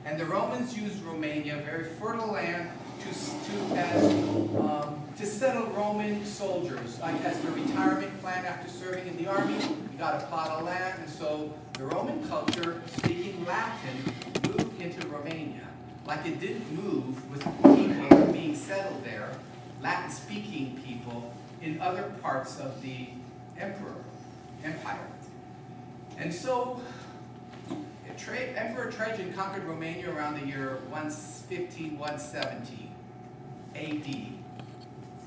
And the Romans used Romania, very fertile land, to settle Roman soldiers. Like as their retirement plan after serving in the army, you got a plot of land, and so the Roman culture, speaking Latin, moved into Romania. Like it didn't move with people being settled there, Latin-speaking people, in other parts of the empire. And so, Emperor Trajan conquered Romania around the year 115, 117 AD.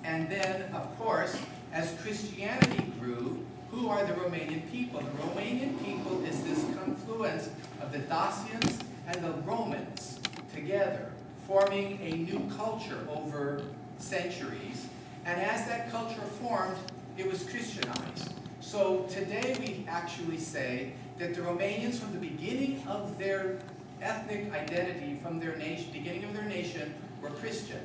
And then, of course, as Christianity grew, who are the Romanian people? The Romanian people is this confluence of the Dacians and the Romans together, forming a new culture over centuries. And as that culture formed, it was Christianized. So today we actually say that the Romanians, from the beginning of their ethnic identity, from their nation, beginning of their nation, were Christian.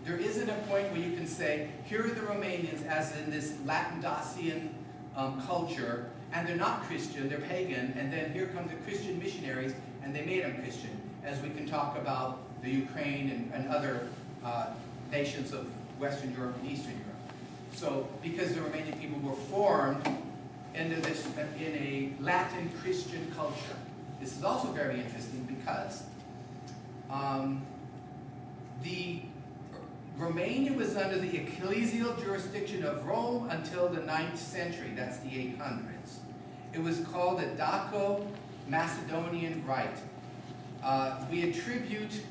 There isn't a point where you can say, here are the Romanians, as in this Latin Dacian culture, and they're not Christian, they're pagan, and then here come the Christian missionaries, and they made them Christian, as we can talk about the Ukraine and other nations of Western Europe and Eastern Europe. So, because the Romanian people were formed into this, in a Latin Christian culture. This is also very interesting because Romania was under the ecclesial jurisdiction of Rome until the 9th century, that's the 800s. It was called the Daco-Macedonian Rite. We attribute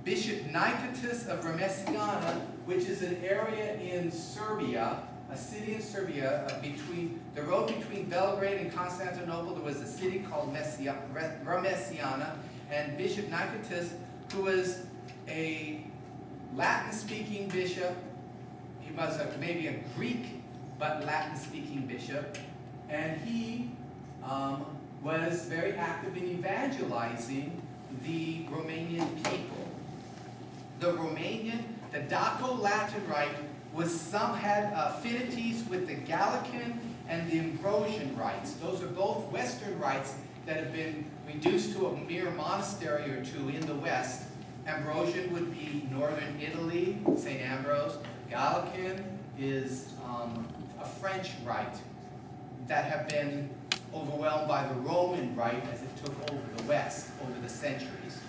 Bishop Nicetas of Romesiana, which is an area in Serbia, a city in Serbia, between the road between Belgrade and Constantinople. There was a city called Romesiana, and Bishop Nicetas, who was a Latin-speaking bishop, he was maybe a Greek but Latin-speaking bishop, and he was very active in evangelizing the Romanian people. The Daco-Latin Rite had affinities with the Gallican and the Ambrosian rites. Those are both Western rites that have been reduced to a mere monastery or two in the West. Ambrosian would be northern Italy, St. Ambrose. Gallican is a French rite that have been overwhelmed by the Roman rite as it took over the West over the centuries.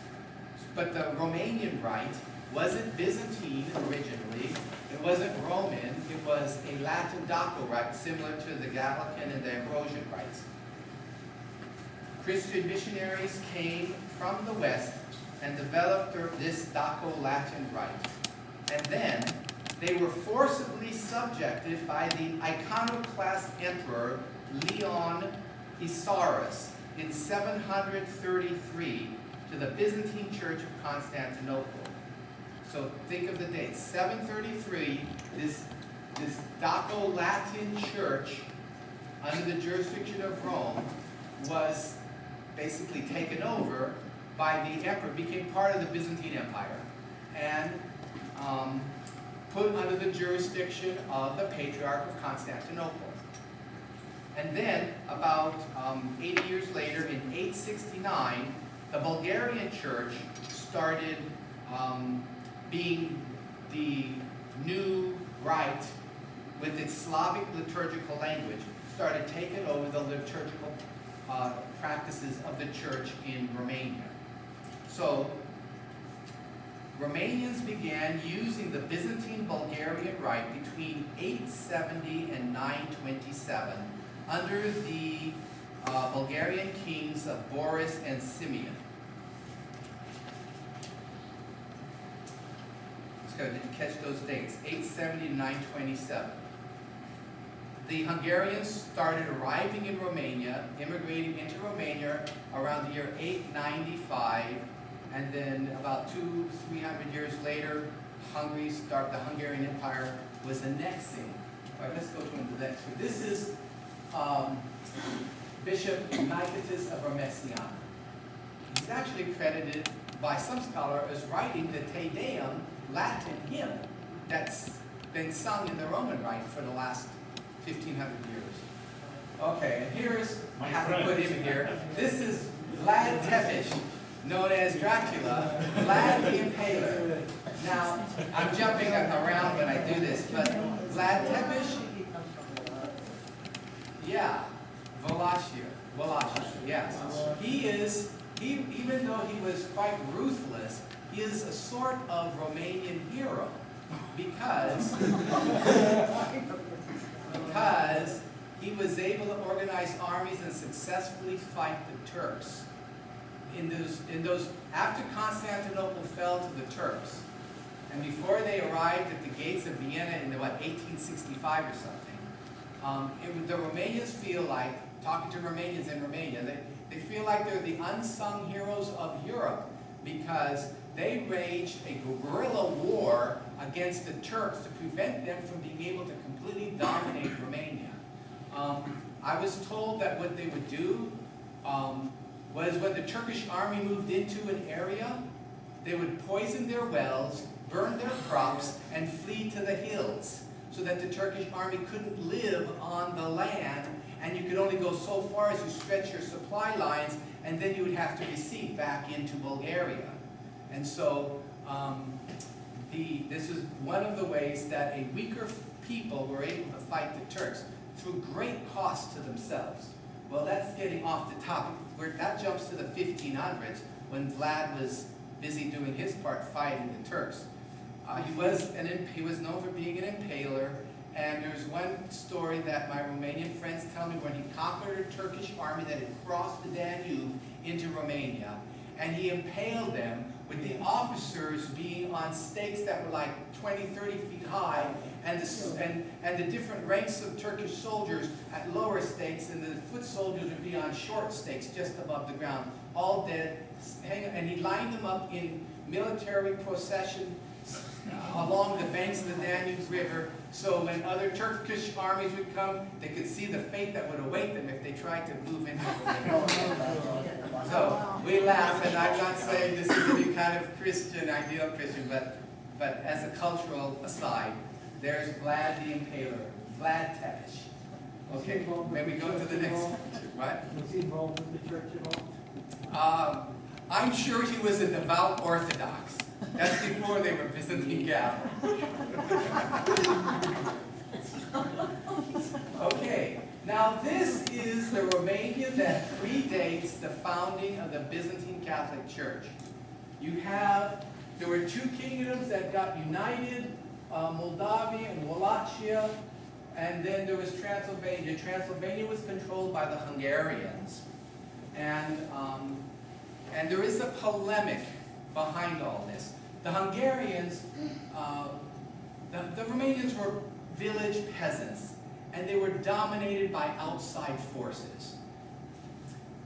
But the Romanian rite wasn't Byzantine originally, it wasn't Roman, it was a Latin Daco rite similar to the Gallican and the Ambrosian rites. Christian missionaries came from the West and developed this Daco-Latin rite. And then they were forcibly subjected by the iconoclast emperor Leon Isaurus in 733 to the Byzantine Church of Constantinople. So think of the date, 733, this Daco-Latin church under the jurisdiction of Rome was basically taken over by the emperor, became part of the Byzantine Empire, and put under the jurisdiction of the Patriarch of Constantinople. And then, about 80 years later, in 869, the Bulgarian church started being the new rite with its Slavic liturgical language, started taking over the liturgical practices of the church in Romania. So, Romanians began using the Byzantine Bulgarian rite between 870 and 927 under the Bulgarian kings of Boris and Simeon. Let's go to catch those dates, 870 to 927. The Hungarians started arriving in Romania, immigrating into Romania around the year 895, and then about 200-300 years later, the Hungarian Empire was annexing. All right, let's go to the next one. This is Bishop Nicetas of Romesiana. He's actually credited by some scholars as writing the Te Deum Latin hymn that's been sung in the Roman Rite for the last 1,500 years. Okay, and here's, I have to put him here. This is Vlad Tepes. known as Dracula, Vlad the Impaler. Now, I'm jumping around when I do this, but Vlad Tepes, yeah, Wallachia, yes. Even though he was quite ruthless, he is a sort of Romanian hero because he was able to organize armies and successfully fight the Turks. After Constantinople fell to the Turks, and before they arrived at the gates of Vienna in 1865 or something, the Romanians feel like, talking to Romanians in Romania, they feel like they're the unsung heroes of Europe because they waged a guerrilla war against the Turks to prevent them from being able to completely dominate Romania. I was told that what they would do was when the Turkish army moved into an area, they would poison their wells, burn their crops, and flee to the hills so that the Turkish army couldn't live on the land, and you could only go so far as you stretch your supply lines, and then you would have to recede back into Bulgaria. And so this is one of the ways that a weaker people were able to fight the Turks through great cost to themselves. Well, that's getting off the topic. That jumps to the 1500s when Vlad was busy doing his part fighting the Turks. He was known for being an impaler, and there's one story that my Romanian friends tell me when he conquered a Turkish army that had crossed the Danube into Romania, and he impaled them with the officers being on stakes that were like 20, 30 feet high, and the different ranks of Turkish soldiers at lower stakes, and the foot soldiers would be on short stakes just above the ground, all dead, and he lined them up in military procession along the banks of the Danube River, so when other Turkish armies would come, they could see the fate that would await them if they tried to move into Romania. So we laugh, and I'm not saying this is any kind of Christian, ideal Christian, but as a cultural aside, there's Vlad the Impaler, Vlad Tepes. Okay, may we go to the next picture, right? Was he involved in the church at all? I'm sure he was a devout Orthodox. That's before they were Byzantine Catholic. Okay, now this is the Romanian that predates the founding of the Byzantine Catholic Church. There were two kingdoms that got united, Moldavia and Wallachia, and then there was Transylvania. Transylvania was controlled by the Hungarians. And there is a polemic behind all this. The Hungarians, the Romanians were village peasants, and they were dominated by outside forces.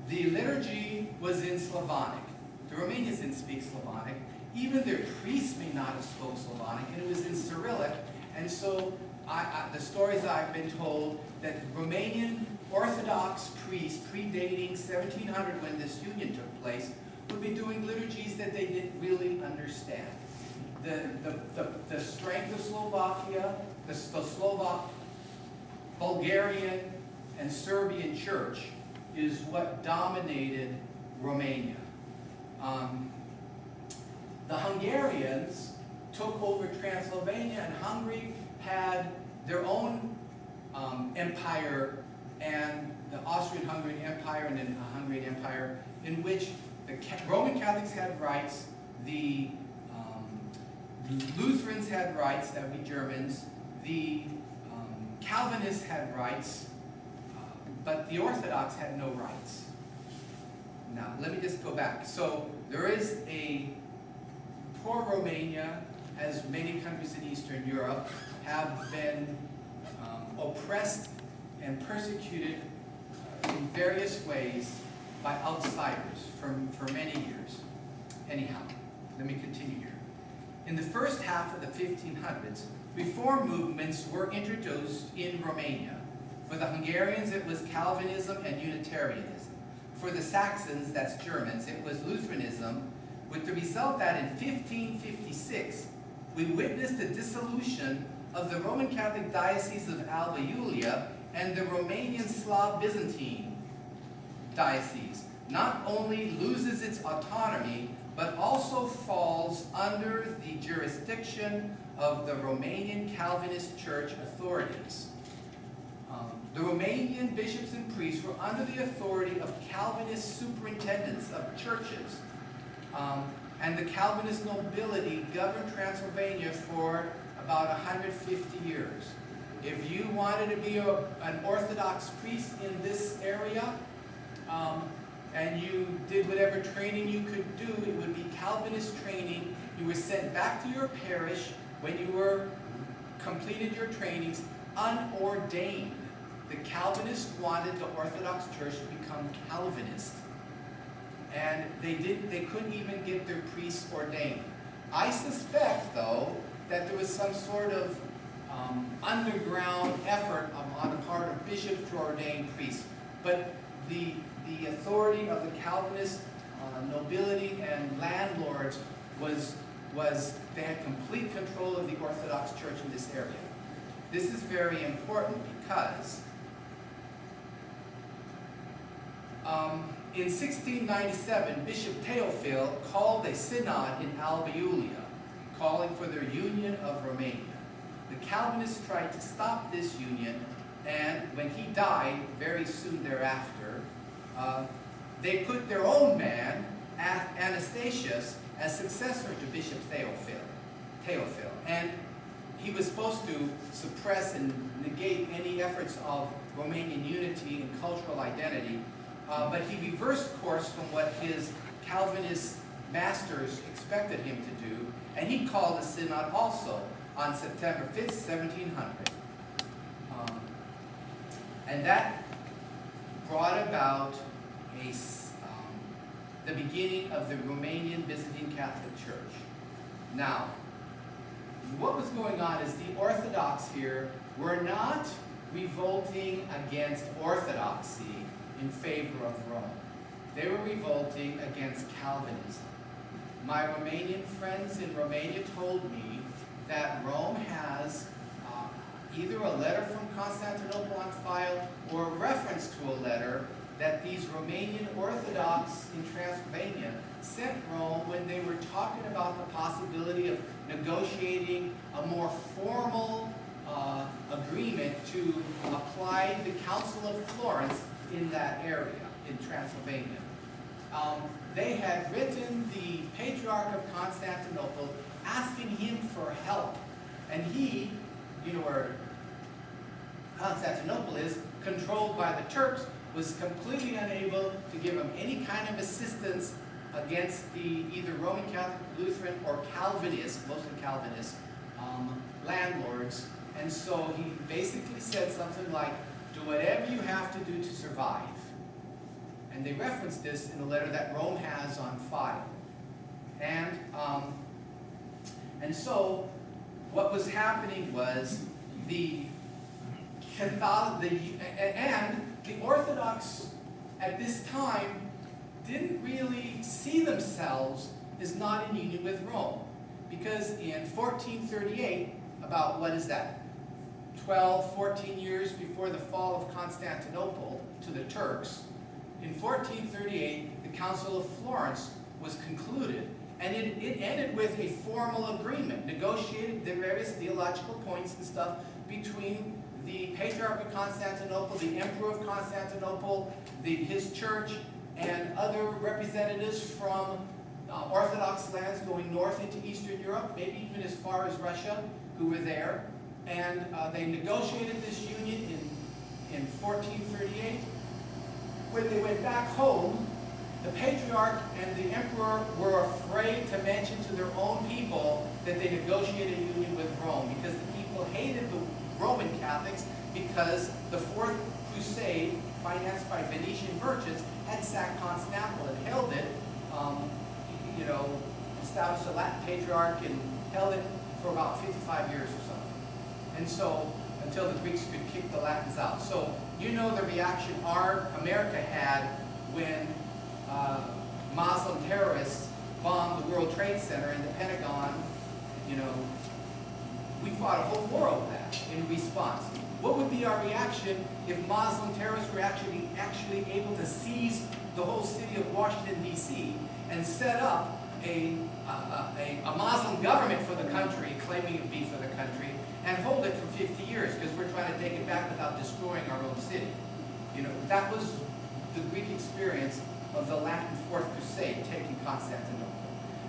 The liturgy was in Slavonic. The Romanians didn't speak Slavonic. Even their priests may not have spoken Slavonic, and it was in Cyrillic. And so the stories I've been told that Romanian Orthodox priests predating 1700 when this union took place would be doing liturgies that they didn't really understand. The strength of Slovakia, the Slovak, Bulgarian, and Serbian church is what dominated Romania. The Hungarians took over Transylvania, and Hungary had their own empire, and the Austrian-Hungarian Empire, and then the Hungarian Empire, in which the Roman Catholics had rights, the Lutherans had rights, that would be Germans, the Calvinists had rights, but the Orthodox had no rights. Now, let me just go back. So, there is a poor Romania, as many countries in Eastern Europe have been oppressed and persecuted in various ways by outsiders for many years. Anyhow, let me continue here. In the first half of the 1500s, reform movements were introduced in Romania. For the Hungarians, it was Calvinism and Unitarianism. For the Saxons, that's Germans, it was Lutheranism, with the result that in 1556, we witnessed the dissolution of the Roman Catholic Diocese of Alba Iulia and the Romanian Slav Byzantine Diocese. not only loses its autonomy, but also falls under the jurisdiction of the Romanian Calvinist Church authorities. The Romanian bishops and priests were under the authority of Calvinist superintendents of churches, and the Calvinist nobility governed Transylvania for about 150 years. If you wanted to be an Orthodox priest in this area, and you did whatever training you could do, it would be Calvinist training. You were sent back to your parish when you were completed your trainings, unordained. The Calvinists wanted the Orthodox Church to become Calvinist, and they couldn't even get their priests ordained. I suspect, though, that there was some sort of underground effort on the part of bishops to ordain priests, but the authority of the Calvinist nobility and landlords was they had complete control of the Orthodox Church in this area. This is very important because in 1697, Bishop Teofil called a synod in Albeulia, calling for the union of Romania. The Calvinists tried to stop this union, and when he died very soon thereafter, they put their own man, Anastasius, as successor to Bishop Teofil. And he was supposed to suppress and negate any efforts of Romanian unity and cultural identity, but he reversed course from what his Calvinist masters expected him to do, and he called a synod also on September 5th, 1700. And that brought about the beginning of the Romanian Byzantine Catholic Church. Now, what was going on is the Orthodox here were not revolting against Orthodoxy in favor of Rome. They were revolting against Calvinism. My Romanian friends in Romania told me that Rome has either a letter from Constantinople on file or a reference to a letter that these Romanian Orthodox in Transylvania sent Rome when they were talking about the possibility of negotiating a more formal agreement to apply the Council of Florence in that area, in Transylvania. They had written the Patriarch of Constantinople asking him for help. And he, you know where Constantinople is, controlled by the Turks, was completely unable to give him any kind of assistance against the either Roman Catholic, Lutheran, or Calvinist, mostly Calvinist, landlords. And so he basically said something like, do whatever you have to do to survive. And they referenced this in a letter that Rome has on file. And so what was happening was the Orthodox at this time didn't really see themselves as not in union with Rome. Because in 1438, about what is that? 12, 14 years before the fall of Constantinople to the Turks, in 1438, the Council of Florence was concluded, and it ended with a formal agreement, negotiated the various theological points and stuff between the Patriarch of Constantinople, the Emperor of Constantinople, his church, and other representatives from Orthodox lands going north into Eastern Europe, maybe even as far as Russia, who were there. And they negotiated this union in 1438. When they went back home, the Patriarch and the Emperor were afraid to mention to their own people that they negotiated a union with Rome, because the people hated the Roman Catholics because the Fourth Crusade, financed by Venetian merchants, had sacked Constantinople and held it, established a Latin Patriarch and held it for about 55 years or something. And so, until the Greeks could kick the Latins out. So, you know the reaction America had when Muslim terrorists bombed the World Trade Center and the Pentagon. We fought a whole war over that in response. What would be our reaction if Muslim terrorists were actually able to seize the whole city of Washington, D.C., and set up a Muslim government for the country, claiming to be for the country, and hold it for 50 years, because we're trying to take it back without destroying our own city. You know, that was the Greek experience of the Latin Fourth Crusade, taking Constantinople.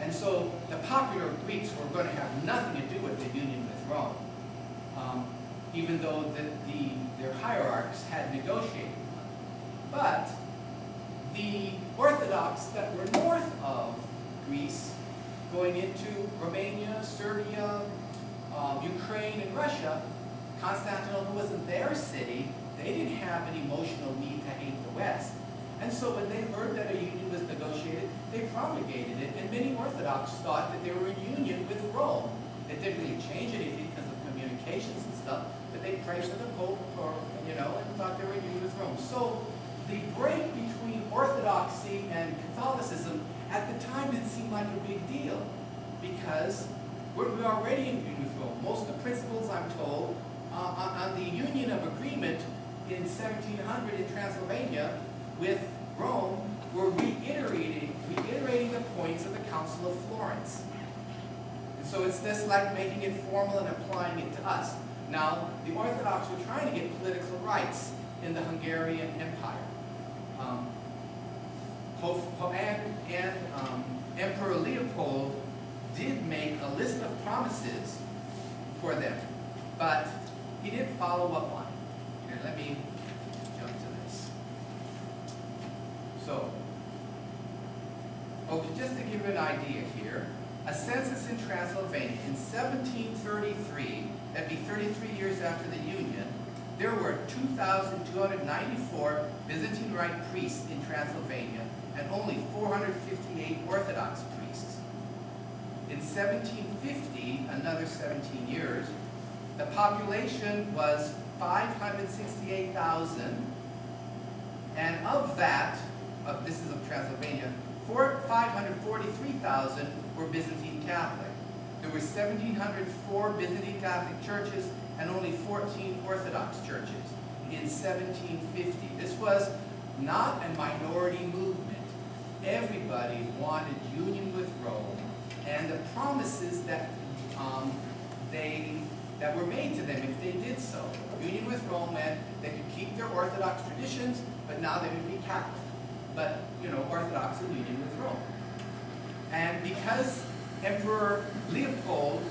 And so the popular Greeks were going to have nothing to do with the union with Rome, even though their hierarchs had negotiated one. But the Orthodox that were north of Greece, going into Romania, Serbia, Ukraine, and Russia, Constantinople wasn't their city. They didn't have an emotional need to hate the West. And so when they heard that a union was negotiated, they promulgated it, and many Orthodox thought that they were in union with Rome. It didn't really change anything because of communications and stuff, but they prayed for the Pope, and thought they were in union with Rome. So the break between Orthodoxy and Catholicism at the time didn't seem like a big deal, because we're already in union with Rome. Most of the principles, I'm told, on the Union of Agreement in 1700 in Transylvania with Rome were reiterating the points of the Council of Florence. And so it's just like making it formal and applying it to us. Now, the Orthodox were trying to get political rights in the Hungarian Empire. Emperor Leopold did make a list of promises for them, but he didn't follow up on it. Here, let me jump to this. So, okay, just to give you an idea here, a census in Transylvania in 1733, that'd be 33 years after the Union, there were 2,294 Byzantine Rite priests in Transylvania and only 458 Orthodox priests. In 1750, another 17 years, the population was 568,000, and of that, this is of Transylvania, 543,000 were Byzantine Catholic. There were 1,704 Byzantine Catholic churches and only 14 Orthodox churches in 1750. This was not a minority movement. Everybody wanted union with Rome, and the promises that that were made to them if they did so. Union with Rome meant they could keep their Orthodox traditions, but now they would be Catholic. But, Orthodox in union with Rome. And because Emperor Leopold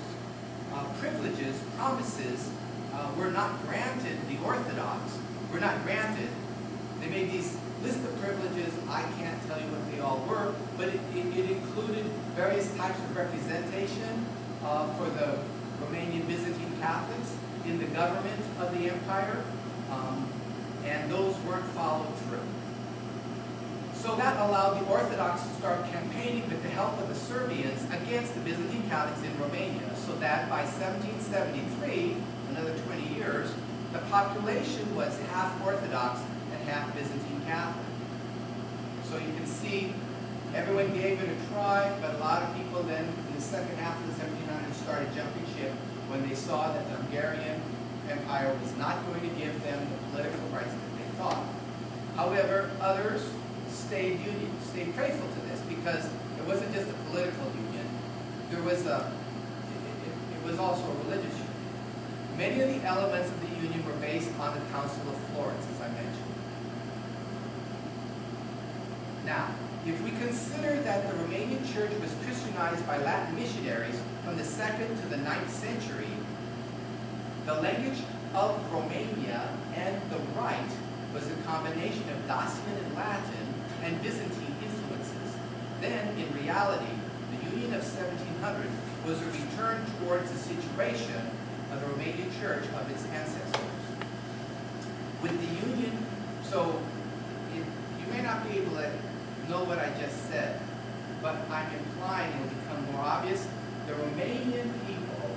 privileges, promises, were not granted, the Orthodox were not granted, they made these list of privileges. I can't tell you what they all were, but it included various types of representation for the Romanian Byzantine Catholics in the government of the empire, and those weren't followed through. So that allowed the Orthodox to start campaigning with the help of the Serbians against the Byzantine Catholics in Romania, so that by 1773, another 20 years, the population was half Orthodox and half Byzantine Catholic. So you can see everyone gave it a try, but a lot of people then in the second half of the 1700s started jumping ship when they saw that the Hungarian Empire was not going to give them the political rights that they thought. However, others stayed faithful to this, because it wasn't just a political union. There was it was also a religious union. Many of the elements of the union were based on the Council of Florence, as I mentioned. Now, if we consider that the Romanian Church was Christianized by Latin missionaries from the 2nd to the 9th century, the language of Romania and the Rite was a combination of Dacian and Latin and Byzantine influences. Then, in reality, the Union of 1700 was a return towards the situation of the Romanian Church of its ancestors. With the Union, so you may not be able to know what I just said, but I'm implying it will become more obvious. The Romanian people,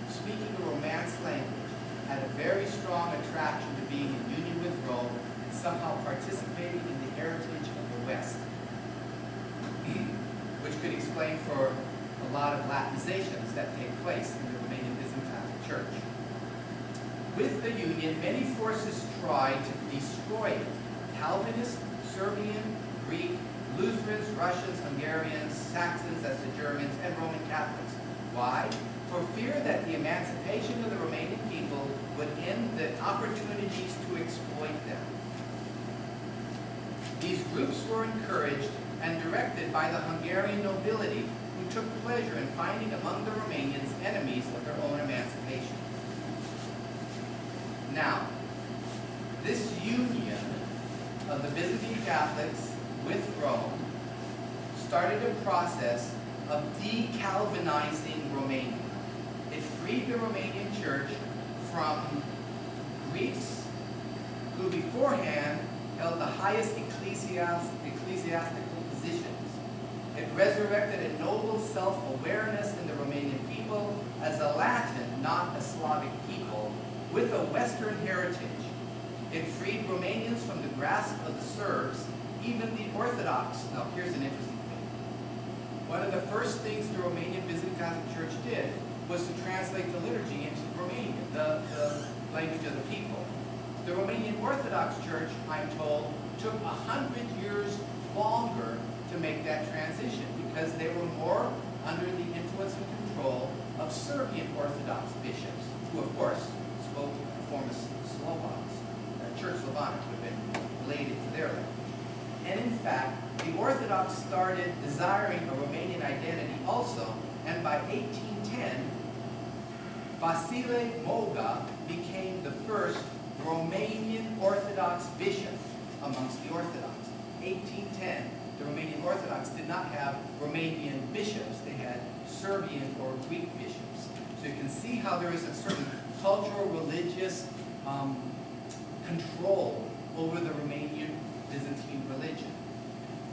speaking the Romance language, had a very strong attraction to being in union with Rome and somehow participating in the heritage of the West, which could explain for a lot of Latinizations that take place in the Romanian Byzantine Catholic Church. With the Union, many forces tried to destroy it. Calvinist, Serbian, Greek, Lutherans, Russians, Hungarians, Saxons, that's the Germans, and Roman Catholics. Why? For fear that the emancipation of the Romanian people would end the opportunities to exploit them. These groups were encouraged and directed by the Hungarian nobility, who took pleasure in finding among the Romanians enemies of their own emancipation. Now, this union of the Byzantine Catholics with Rome started a process of decalvinizing Romania. It freed the Romanian Church from Greeks who beforehand held the highest ecclesiastical positions. It resurrected a noble self-awareness in the Romanian people as a Latin, not a Slavic people, with a Western heritage. It freed Romanians from the grasp of the Serbs, even the Orthodox. Now here's an interesting thing. One of the first things the Romanian Byzantine Catholic Church did was to translate the liturgy into Romanian, the language of the people. The Romanian Orthodox Church, I'm told, took 100 years longer to make that transition because they were more under the influence and control of Serbian Orthodox bishops, who of course spoke a form of Slovaks. Church Slavonic would have been related to their language. And in fact, the Orthodox started desiring a Romanian identity also, and by 1810, Vasile Moga became the first Romanian Orthodox bishop amongst the Orthodox. 1810, the Romanian Orthodox did not have Romanian bishops, they had Serbian or Greek bishops. So you can see how there is a certain cultural, religious control over the Romanian Byzantine religion.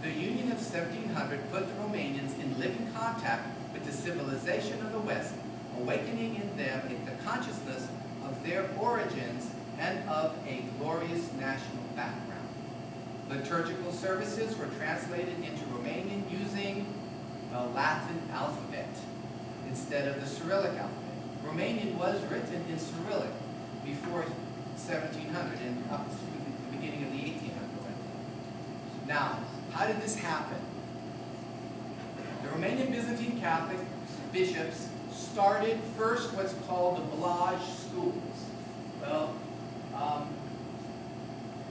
The Union of 1700 put the Romanians in living contact with the civilization of the West, awakening in them the consciousness of their origins and of a glorious national background. Liturgical services were translated into Romanian using the Latin alphabet instead of the Cyrillic alphabet. Romanian was written in Cyrillic before 1700 and up to the beginning of the 1800s. Now, how did this happen? The Romanian Byzantine Catholic bishops started first what's called the Blaj schools. Well,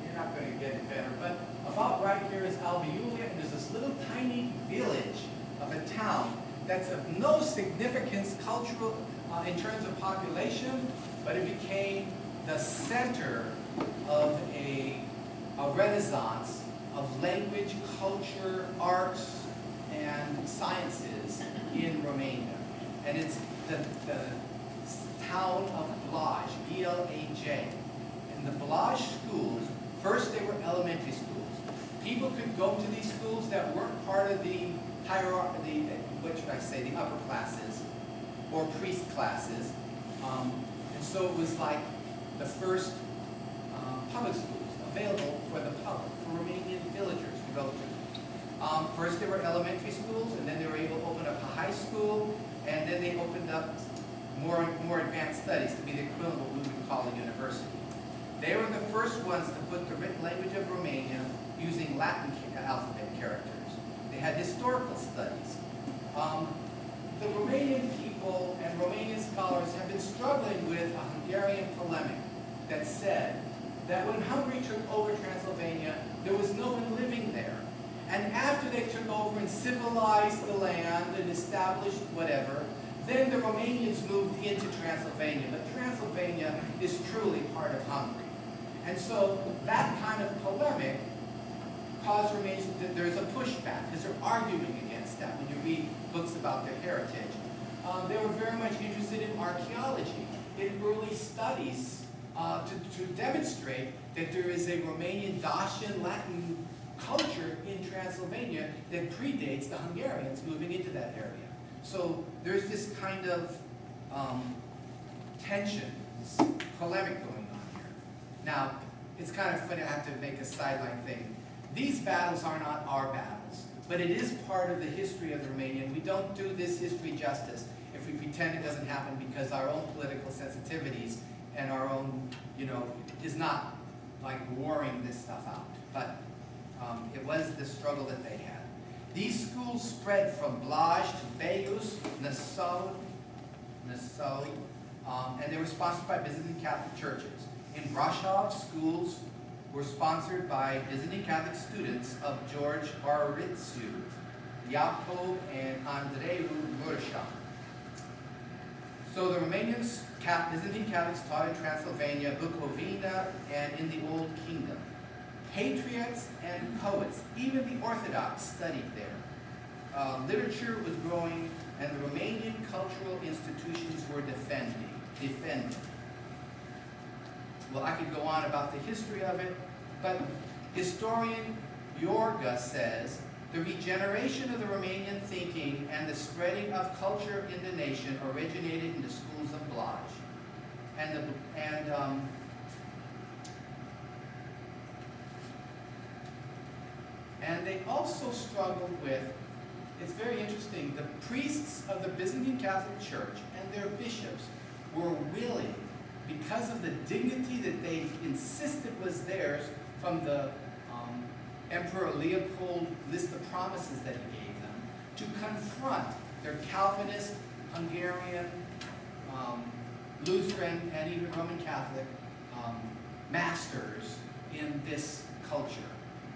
you're not going to get it better, but about right here is Albiulia, and there's this little tiny village of a town that's of no significance cultural in terms of population, but it became the center of a renaissance of language, culture, arts, and sciences in Romania. And it's the town of Blaj, B-L-A-J. And the Blaj schools, first they were elementary schools. People could go to these schools that weren't part of the hierarchy, what should I say, the upper classes, or priest classes. And so it was like the first public schools available for the public, for Romanian villagers to go to. First they were elementary schools, and then they were able to open up a high school, and then they opened up more advanced studies to be the equivalent of what we would call a university. They were the first ones to put the written language of Romania using Latin alphabet characters. They had historical studies. The Romanian people and Romanian scholars have been struggling with a Hungarian polemic that said that when Hungary took over Transylvania, there was no one living there. And after they took over and civilized the land and established whatever, then the Romanians moved into Transylvania. But Transylvania is truly part of Hungary. And so that kind of polemic caused Romanians, there's a pushback, because they're arguing against that when you read books about their heritage. They were very much interested in archaeology, in early studies to demonstrate that there is a Romanian Dacian Latin culture in Transylvania that predates the Hungarians moving into that area. So there's this kind of tension, this polemic going on here. Now, it's kind of funny, I have to make a sideline thing. These battles are not our battles, but it is part of the history of the Romanian. We don't do this history justice if we pretend it doesn't happen because our own political sensitivities and our own, is not like warring this stuff out. But it was the struggle that they had. These schools spread from Blaj to Begus, Nassau, and they were sponsored by Byzantine Catholic churches. In Brasov, schools were sponsored by Byzantine Catholic students of George Baritsu, Jakob and Andreu Mureșan. So the Romanian Byzantine Catholics taught in Transylvania, Bukovina, and in the Old Kingdom. Patriots and poets, even the Orthodox, studied there. Literature was growing, and the Romanian cultural institutions were defended. Well, I could go on about the history of it, but historian Iorga says, the regeneration of the Romanian thinking and the spreading of culture in the nation originated in the schools of Blaj. And they also struggled with, it's very interesting, the priests of the Byzantine Catholic Church and their bishops were willing, because of the dignity that they insisted was theirs from the Emperor Leopold list of promises that he gave them, to confront their Calvinist, Hungarian, Lutheran, and even Roman Catholic masters in this culture.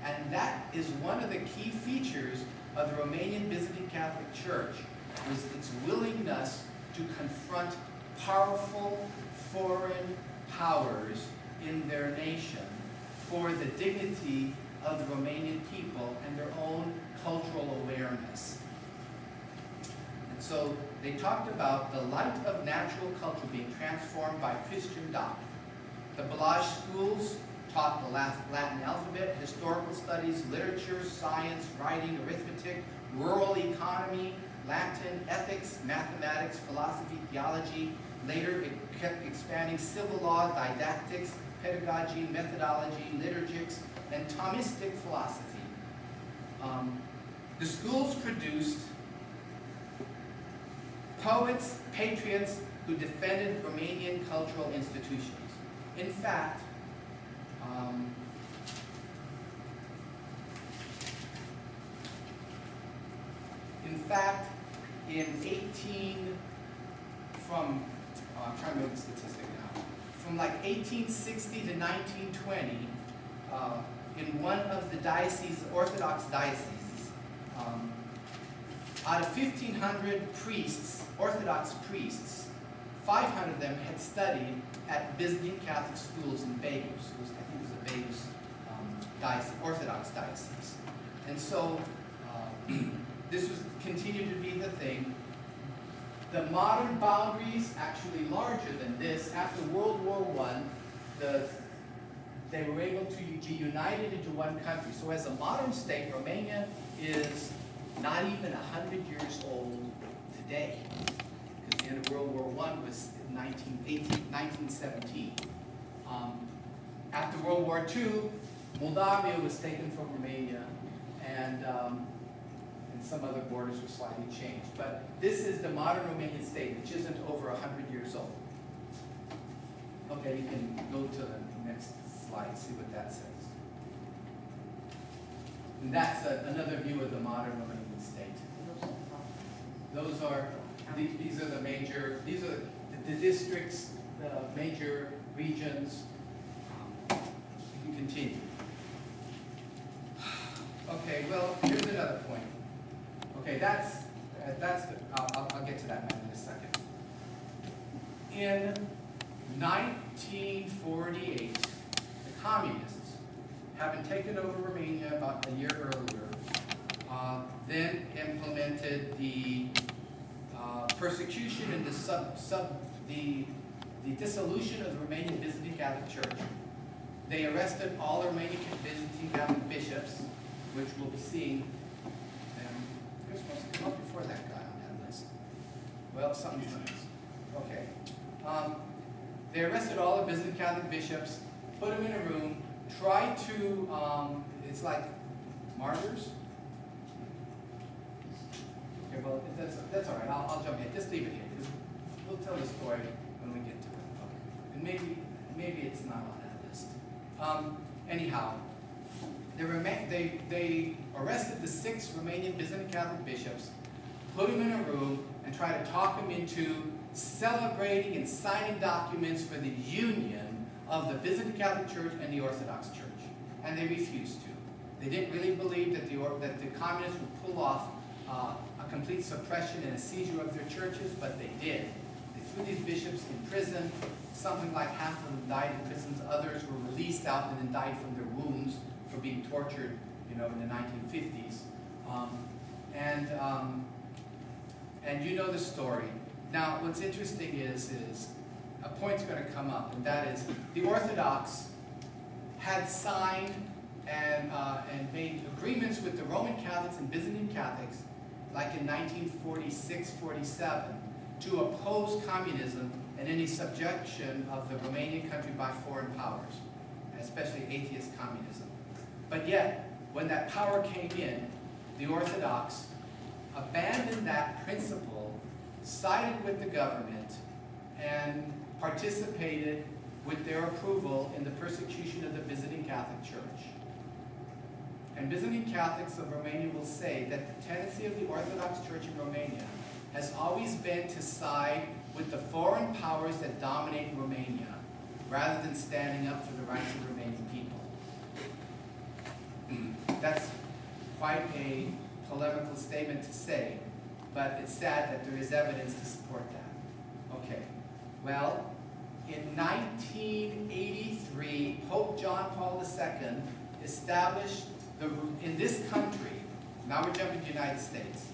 And that is one of the key features of the Romanian Byzantine Catholic Church, was its willingness to confront powerful foreign powers in their nation for the dignity of the Romanian people and their own cultural awareness. And so they talked about the light of natural culture being transformed by Christian doctrine. The Blaj schools taught the Latin alphabet, historical studies, literature, science, writing, arithmetic, rural economy, Latin, ethics, mathematics, philosophy, theology. Later, it kept expanding civil law, didactics, pedagogy, methodology, liturgics, and Thomistic philosophy. The schools produced poets, patriots who defended Romanian cultural institutions. In fact, in 18, I'm trying to make the statistic now, from like 1860 to 1920, in one of the dioceses, Orthodox dioceses, out of 1,500 priests, Orthodox priests, 500 of them had studied at Byzantine Catholic schools in Begus. I think it was a Begus diocese, Orthodox diocese. And so this was continued to be the thing. The modern boundaries, actually larger than this, after World War I, they were able to be united into one country. So as a modern state, Romania is not even 100 years old today, because the end of World War I was 1917. After World War II, Moldavia was taken from Romania, and some other borders were slightly changed. But this is the modern Romanian state, which isn't over 100 years old. Okay, you can go to the next slide, see what that says. And that's another view of the modern Romanian state. Those are, these are the major, these are the districts, the major regions. You can continue. Okay, well, here's another point. Okay, I'll get to that in a second. In 1948, the communists, having taken over Romania about a year earlier, then implemented the persecution and the dissolution of the Romanian Byzantine Catholic Church. They arrested all the Romanian Byzantine Catholic bishops, which we'll be seeing. They're supposed to come up before that guy on that list. Well, something's nice. Okay. They arrested all the Byzantine Catholic bishops, put them in a room, tried to, it's like martyrs. Okay, well, that's all right. I'll jump in. Just leave it here, because we'll tell the story when we get to it. Okay. And maybe it's not on that list. Anyhow, they arrested the 6 Romanian Byzantine Catholic bishops, put them in a room, and tried to talk them into celebrating and signing documents for the union of the Byzantine Catholic Church and the Orthodox Church. And they refused to. They didn't really believe that the communists would pull off a complete suppression and a seizure of their churches, but they did. They threw these bishops in prison. Something like half of them died in prisons. Others were released out and then died from their wounds for being tortured, in the 1950s. And you know the story. Now, what's interesting is a point's going to come up, and that is the Orthodox had signed and made agreements with the Roman Catholics and Byzantine Catholics, like in 1946-47, to oppose communism and any subjection of the Romanian country by foreign powers, especially atheist communism. But yet, when that power came in, the Orthodox abandoned that principle, sided with the government, and participated with their approval in the persecution of the Byzantine Catholic Church. And Byzantine Catholics of Romania will say that the tendency of the Orthodox Church in Romania has always been to side with the foreign powers that dominate Romania, rather than standing up for the rights of Romanian people. That's quite a polemical statement to say, but it's sad that there is evidence to support that. Okay, well, in 1983, Pope John Paul II established in this country, now we're jumping to the United States,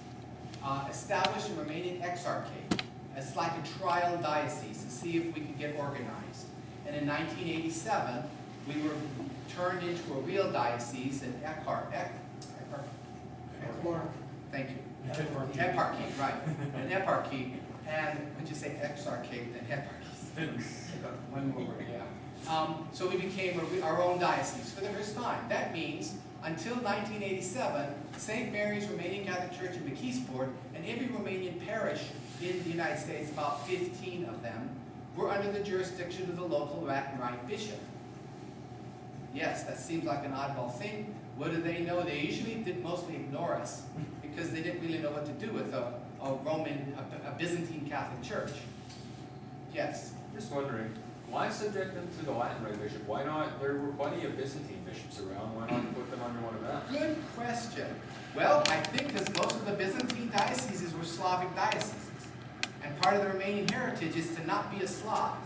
established a Romanian exarchate. It's like a trial diocese to see if we could get organized. And in 1987, we were turned into a real diocese in Thank you. Eparchy, right. An eparchy. And would you say exarchate and eparchy? One more word, yeah. So we became our own diocese for the first time. That means until 1987, St. Mary's Romanian Catholic Church in McKeesport and every Romanian parish in the United States, about 15 of them, were under the jurisdiction of the local Latin Rite bishop. Yes, that seems like an oddball thing. What do they know? They usually did mostly ignore us because they didn't really know what to do with a Byzantine Catholic Church. Yes? Just wondering, why subject them to the Latin Rite bishop? Why not? There were plenty of Byzantine bishops around. Why not put them under one of them? Good question. Well, I think because most of the Byzantine dioceses were Slavic dioceses. And part of the Romanian heritage is to not be a Slav.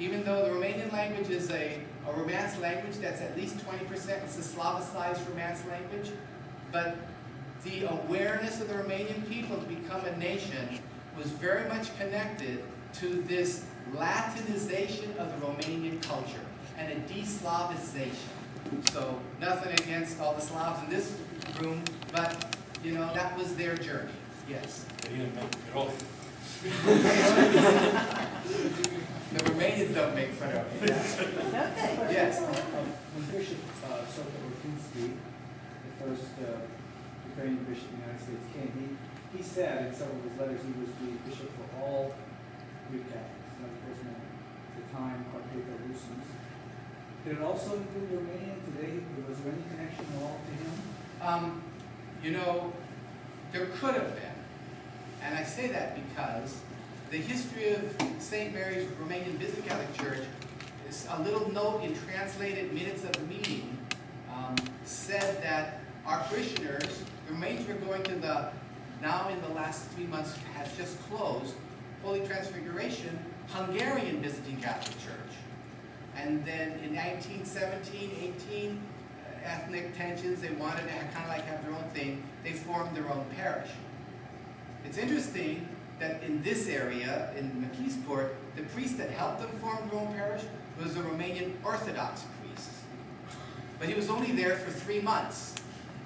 Even though the Romanian language is a Romance language that's at least 20%, it's a Slavicized Romance language. But the awareness of the Romanian people to become a nation was very much connected to this Latinization of the Romanian culture and a de-Slavization. So nothing against all the Slavs in this room, but that was their journey. Yes. They didn't make it at all. The Romanians don't make fun of it. Okay. Yes. When Bishop Sokolowski, the first Ukrainian bishop in the United States, came, he said in several of his letters he was the bishop for all Greek Catholics. That wasn't at the time Carpathia Rusins. Did it also include Romania today? Was there any connection at all to him? There could have been. And I say that because the history of St. Mary's Romanian Byzantine Catholic Church is a little note in translated minutes of the meeting said that our parishioners, the Romanians were going to now in the last 3 months has just closed, Holy Transfiguration, Hungarian Byzantine Catholic Church. And then in 1917, 18, ethnic tensions, they wanted to kind of like have their own thing, they formed their own parish. It's interesting that in this area, in McKeesport, the priest that helped them form their own parish was a Romanian Orthodox priest. But he was only there for 3 months.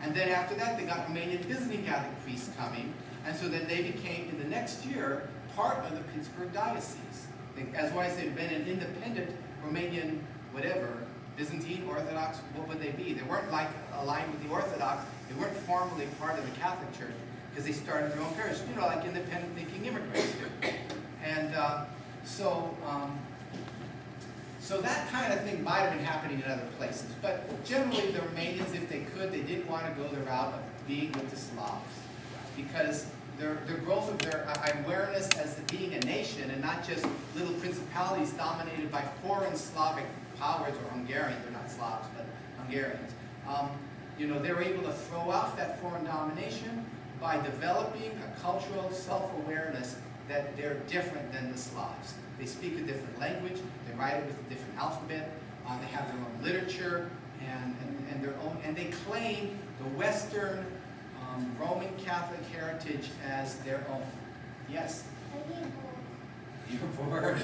And then after that, they got Romanian Byzantine Catholic priests coming. And so then they became, in the next year, part of the Pittsburgh Diocese. That's why I say been an independent Romanian, whatever, Byzantine, Orthodox, what would they be? They weren't like aligned with the Orthodox. They weren't formally part of the Catholic Church because they started their own parish, like independent thinking immigrants do. And so So that kind of thing might have been happening in other places. But generally, the Romanians, if they could, they didn't want to go the route of being with the Slavs, because their growth of their awareness as being a nation and not just little principalities dominated by foreign Slavic powers, or Hungarians, they're not Slavs, but Hungarians. You know, they were able to throw off that foreign domination by developing a cultural self-awareness that they're different than the Slavs. They speak a different language, they write it with a different alphabet, they have their own literature, and their own, and they claim the Western Roman Catholic heritage as their own. Yes? You're bored.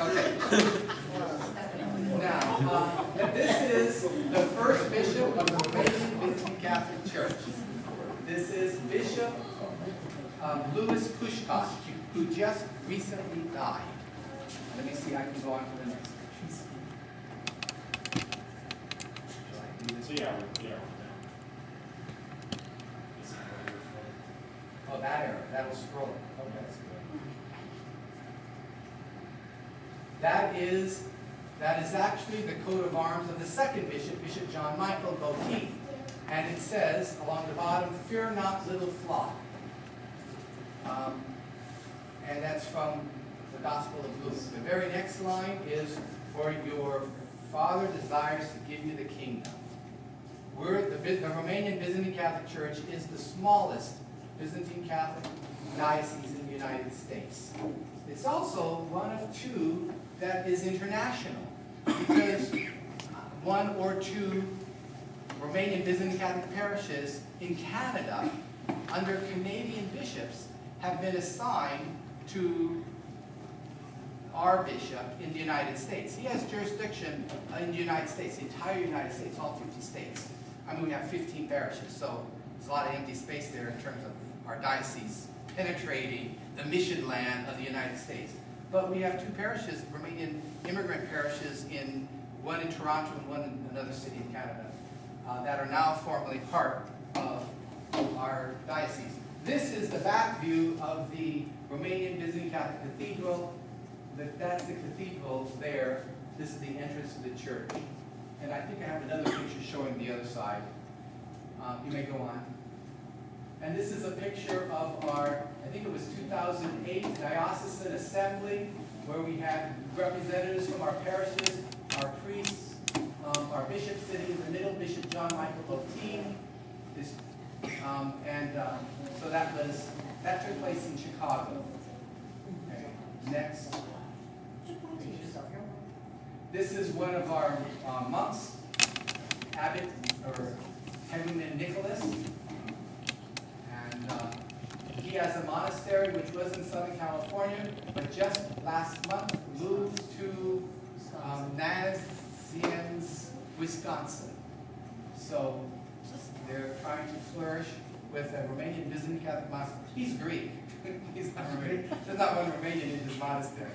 Okay. Now, this is the first bishop of the Romanian Byzantine Catholic Church. This is Bishop Louis Pushkas, who just recently died. Let me see, I can go on to the next picture. Shall I do this? Yeah. Oh, that arrow, that'll scroll. Okay, that's good. That is actually the coat of arms of the second bishop, Bishop John Michael Voida. And it says along the bottom, "Fear not, little flock." And that's from the Gospel of Luke. The very next line is, "For your Father desires to give you the kingdom." The Romanian Byzantine Catholic Church is the smallest Byzantine Catholic diocese in the United States. It's also one of two that is international, because one or two Romanian Byzantine Catholic parishes in Canada, under Canadian bishops, have been assigned to our bishop in the United States. He has jurisdiction in the United States, the entire United States, all 50 states. I mean, we have 15 parishes, so there's a lot of empty space there in terms of our diocese penetrating the mission land of the United States. But we have two parishes, Romanian immigrant parishes, one in Toronto and one in another city in Canada, that are now formally part of our diocese. This is the back view of the Romanian Byzantine Catholic Cathedral. That's the cathedral there. This is the entrance to the church. And I think I have another picture showing the other side. You may go on. And this is a picture of our, I think it was 2008 Diocesan Assembly, where we had representatives from our parishes, our priests, our bishop sitting in the middle, Bishop John Michael Voida. So that took place in Chicago. Okay. Next. This is one of our monks, Abbot or Henryman Nicholas. And he has a monastery which was in Southern California, but just last month moved to Nazianz, Wisconsin. So they're trying to flourish with a Romanian Byzantine Catholic monastery. He's Greek. He's not Romanian. There's not one Romanian in his monastery.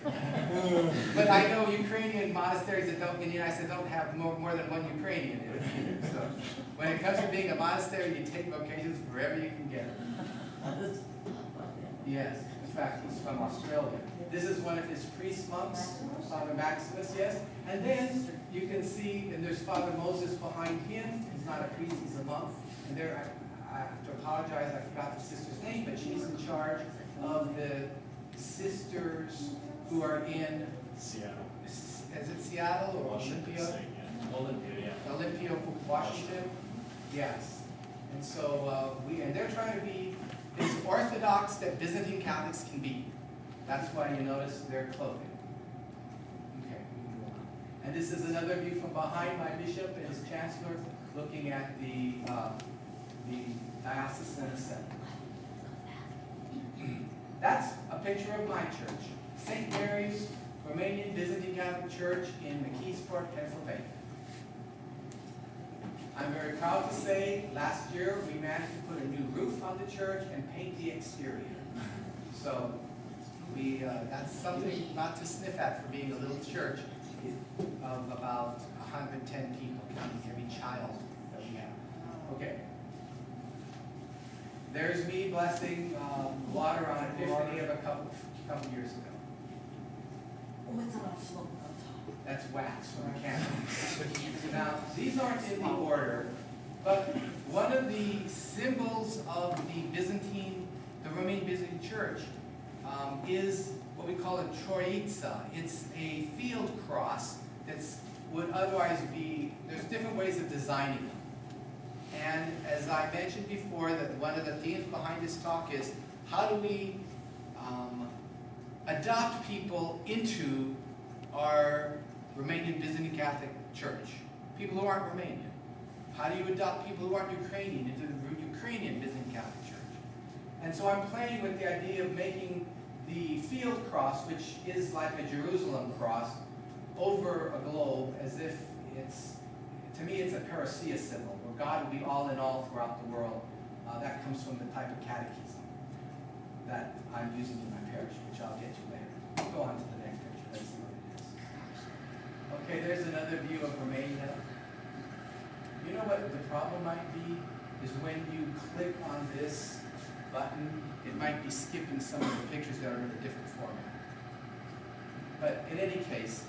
But I know Ukrainian monasteries that don't, in the United States, don't have more than one Ukrainian in it. So when it comes to being a monastery, you take vocations wherever you can get it. Yes, in fact, he's from Australia. This is one of his priest monks, Father Maximus, yes. And then you can see, and there's Father Moses behind him. He's not a priest, he's a monk. And there, I have to apologize, I forgot the sister's name, but she's in charge of the sisters who are in Seattle. Is it Seattle or Washington Olympia? State, yeah. Olympia, yeah. Olympia, Washington? Yes. And so and they're trying to be as orthodox that Byzantine Catholics can be. That's why you notice their clothing. Okay, we can go on. And this is another view from behind my bishop and his chancellor, looking at the diocesan assembly. That's a picture of my church, St. Mary's Romanian Byzantine Catholic Church in McKeesport, Pennsylvania. I'm very proud to say, last year we managed to put a new roof on the church and paint the exterior. So that's something not to sniff at for being a little church of about 110 people, counting every child that we have. Okay. There's me blessing water on Epiphany of a couple years ago. Oh, it's on a float on top. That's wax from a candle. Now, these aren't in the order, but one of the symbols of the Romanian Byzantine Church is what we call a troitsa. It's a field cross would otherwise be, there's different ways of designing them. And as I mentioned before, that one of the themes behind this talk is how do we adopt people into our Romanian Byzantine Catholic Church? People who aren't Romanian. How do you adopt people who aren't Ukrainian into the Ukrainian Byzantine Catholic Church? And so I'm playing with the idea of making the field cross, which is like a Jerusalem cross, over a globe as if to me it's a parousia symbol, where God will be all in all throughout the world. That comes from the type of catechism that I'm using in my parish, which I'll get to later. We'll go on to the next picture. Let's see what it is. Okay, there's another view of Romania. You know what the problem might be? Is when you click on this button, it might be skipping some of the pictures that are in a different format. But in any case,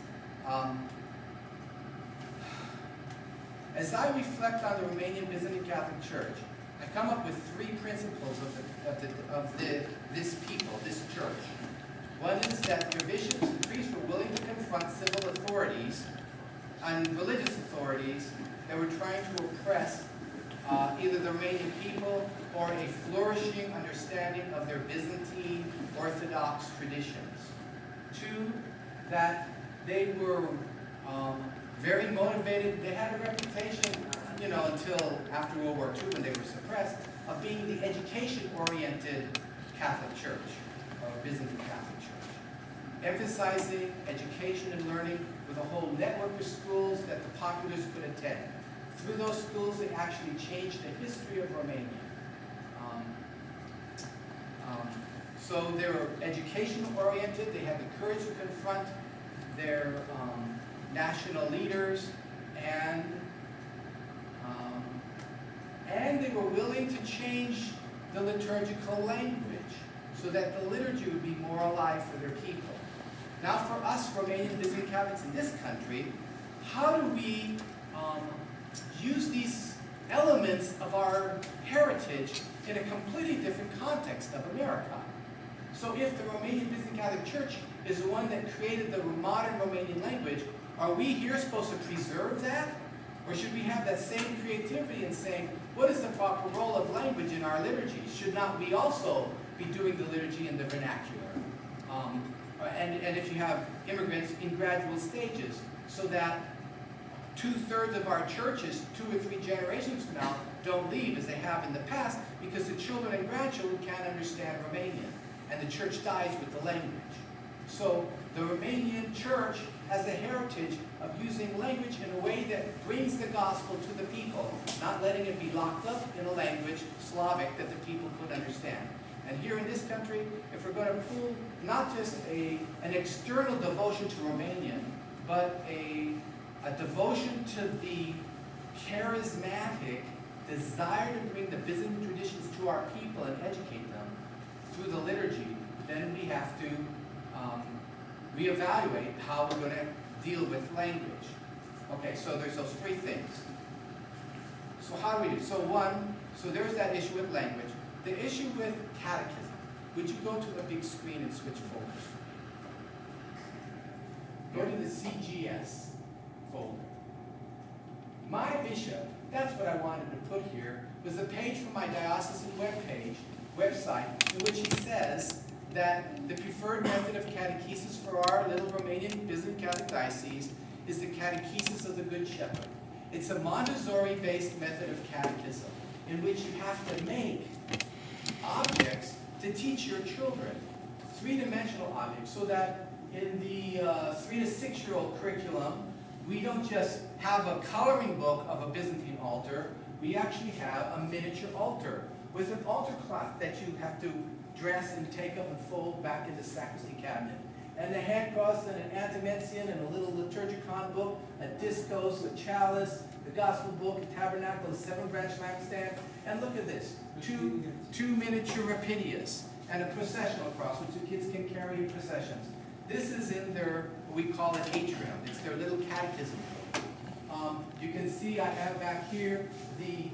as I reflect on the Romanian Byzantine Catholic Church, I come up with three principles of this people, this church. One is that their bishops and priests were willing to confront civil authorities and religious authorities that were trying to oppress either the Romanian people or a flourishing understanding of their Byzantine Orthodox traditions. Two, that they were very motivated. They had a reputation, until after World War II when they were suppressed, of being the education-oriented Catholic Church, or Byzantine Catholic Church, emphasizing education and learning with a whole network of schools that the populace could attend. Through those schools, they actually changed the history of Romania. So they were education-oriented. They had the courage to confront their national leaders, and they were willing to change the liturgical language so that the liturgy would be more alive for their people. Now, for us Romanian Byzantine Catholics in this country, how do we use these elements of our heritage in a completely different context of America? So if the Romanian Byzantine Catholic Church is the one that created the modern Romanian language, are we here supposed to preserve that? Or should we have that same creativity in saying, what is the proper role of language in our liturgy? Should not we also be doing the liturgy in the vernacular? And if you have immigrants in gradual stages, so that 2/3 of our churches, 2 or 3 generations from now, don't leave as they have in the past because the children and grandchildren can't understand Romanian, and the church dies with the language. So the Romanian church has a heritage of using language in a way that brings the gospel to the people, not letting it be locked up in a language, Slavic, that the people could understand. And here in this country, if we're going to pull not just an external devotion to Romanian, but a devotion to the charismatic desire to bring the Byzantine traditions to our people and educate them through the liturgy, then we have to reevaluate how we're going to deal with language. Okay, so there's those 3 things. So how do we do? So there's that issue with language. The issue with catechism. Would you go to a big screen and switch folders for me? Go to the CGS folder. My bishop, that's what I wanted to put here, was a page from my diocesan website, in which he says that the preferred method of catechesis for our little Romanian Byzantine Catholic diocese is the catechesis of the Good Shepherd. It's a Montessori-based method of catechism in which you have to make objects to teach your children, 3-dimensional objects, so that in the 3 to 6-year-old curriculum, we don't just have a coloring book of a Byzantine altar, we actually have a miniature altar with an altar cloth that you have to dress and take up and fold back in the sacristy cabinet. And a hand cross and an antimension and a little liturgicon book, a discos, a chalice, the gospel book, a tabernacle, a 7-branch lampstand. And look at this, two miniature rapidias and a processional cross, which the kids can carry in processions. This is in their, what we call an atrium. It's their little catechism book. You can see I have back here the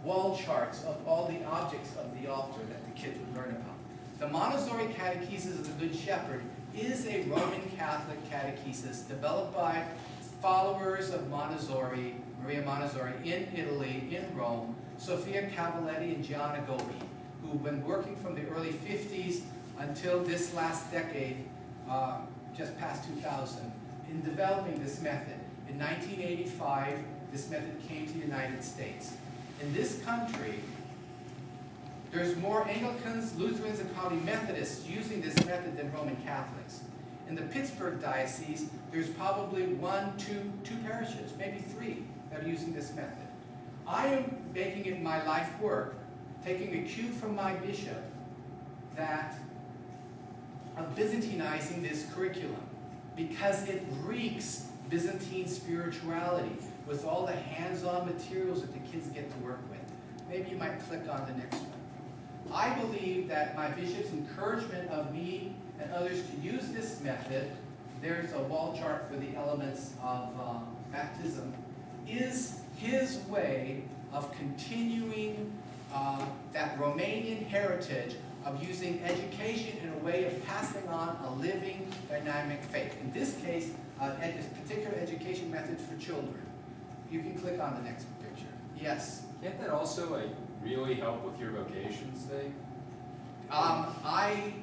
wall charts of all the objects of the altar that the kids would learn about. The Montessori Catechesis of the Good Shepherd is a Roman Catholic catechesis developed by followers of Montessori, Maria Montessori, in Italy, in Rome, Sofia Cavalletti and Gianna Gobi, who've been working from the early 50s until this last decade, just past 2000, in developing this method. In 1985, this method came to the United States. In this country, there's more Anglicans, Lutherans, and probably Methodists using this method than Roman Catholics. In the Pittsburgh diocese, there's probably two parishes, maybe 3, that are using this method. I am making it my life work, taking a cue from my bishop, that of Byzantinizing this curriculum, because it reeks Byzantine spirituality with all the hands-on materials that the kids get to work with. Maybe you might click on the next one. I believe that my bishop's encouragement of me and others to use this method, there's a wall chart for the elements of baptism, is his way of continuing that Romanian heritage of using education in a way of passing on a living, dynamic faith. In this case, a particular education method for children. You can click on the next picture. Yes? Can't that also really help with your vocations thing? I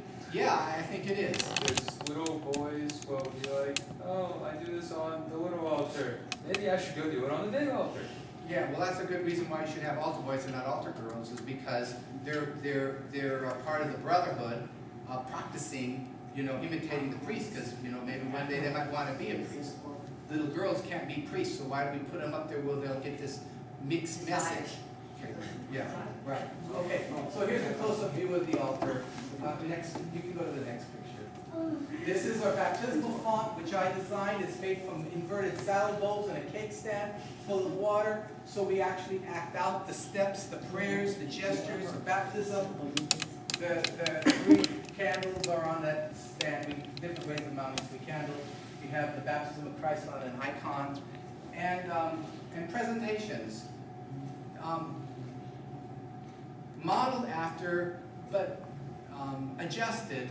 think it is. Because little boys will be like, oh, I do this on the little altar. Maybe I should go do it on the big altar. Yeah, well, that's a good reason why you should have altar boys and not altar girls, is because they're a part of the brotherhood, practicing, imitating the priest, because, maybe one day they might want to be a priest. Little girls can't be priests, so why do we put them up there where they'll get this mixed message? Yeah, right. Okay, so here's a close-up view of the altar. You can go to the next picture. This is our baptismal font, which I designed. It's made from inverted salad bowls and a cake stand full of water. So we actually act out the steps, the prayers, the gestures of baptism. The 3 candles are on that stand. Different ways of mounting 3 candles. We have the baptism of Christ on an icon, and presentations. Modeled after, but adjusted